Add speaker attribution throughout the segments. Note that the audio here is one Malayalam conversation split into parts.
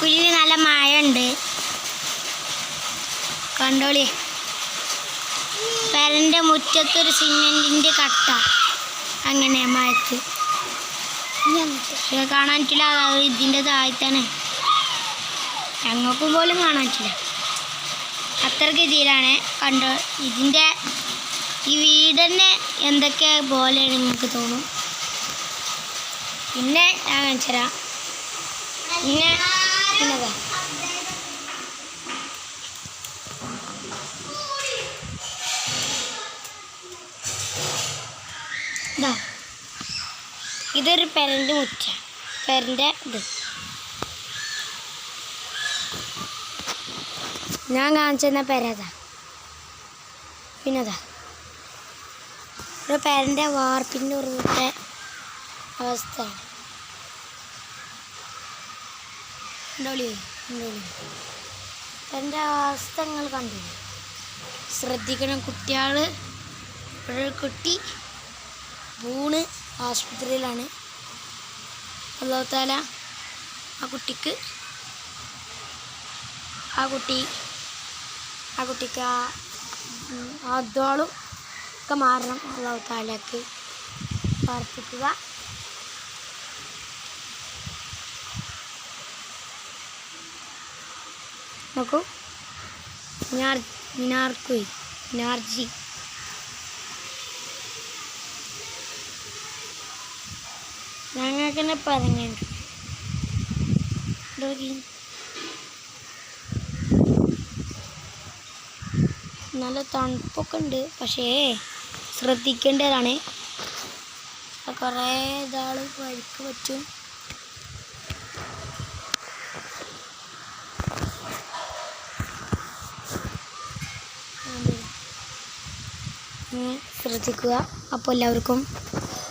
Speaker 1: മഴക്കുഴിയിൽ നല്ല മഴ ഉണ്ട്. കണ്ടോളി, പെരൻ്റെ മുറ്റത്തൊരു സിമെൻറ്റിൻ്റെ കട്ട. അങ്ങനെ മഴത്ത് കാണാൻ പറ്റില്ല. ഇതിൻ്റെ താഴത്താണ്, ഞങ്ങൾക്കും പോലും കാണാൻ പറ്റില്ല. അത്രയ്ക്ക് ഇതിലാണ്. കണ്ടോ, ഇതിൻ്റെ ഈ വീട് തന്നെ എന്തൊക്കെ പോലെയാണ് നിങ്ങൾക്ക് തോന്നും. പിന്നെ ഞാൻ കാണിച്ചു തരാം. പിന്നെതാ ഇതൊരു പെരൻ്റെ മുറ്റ, പെരൻ്റെ ഇത് ഞാൻ കാണിച്ചെന്ന പെരതാ. പിന്നെതാ ഒരു പെരൻ്റെ വാർപ്പിൻ്റെ ഉറവിട്ട അവസ്ഥയാണ്. പെരൻ്റെ അവസ്ഥ നിങ്ങൾ കണ്ടില്ല. ശ്രദ്ധിക്കണം കുട്ടികൾ. ഒരു കുട്ടി വീണ് ആശുപത്രിയിലാണ്. അല്ലാഹു തആല ആ കുട്ടിക്ക് അതോളും ഒക്കെ മാറണം. അല്ലാഹു തആലക്ക് പ്രാർത്ഥിക്കുക. നോക്കൂ, മിനാർജി ഞങ്ങൾക്ക് തന്നെ പറഞ്ഞിട്ടുണ്ട്. നല്ല തണുപ്പൊക്കെ ഉണ്ട്, പക്ഷേ ശ്രദ്ധിക്കേണ്ടതാണ്. കുറേ ഇതാൾ വഴിക്ക് പറ്റും. ശ്രദ്ധിക്കുക. അപ്പോൾ എല്ലാവർക്കും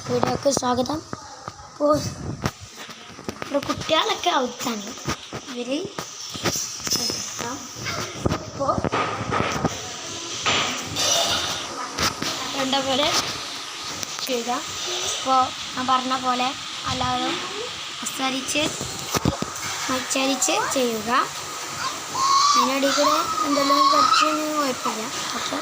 Speaker 1: വീഡിയോക്ക് സ്വാഗതം. അപ്പോൾ ഇവിടെ കുട്ടികളൊക്കെ ഔട്ടാണ്. ഇവർ ഇപ്പോൾ പോലെ ചെയ്യുക. ഇപ്പോൾ ഞാൻ പറഞ്ഞ പോലെ എല്ലാവരും മത്സരിച്ച് ചെയ്യുക. അതിനിടയിൽ കൂടെ എന്തെങ്കിലും കുറച്ച് കുഴപ്പമില്ല. അപ്പോൾ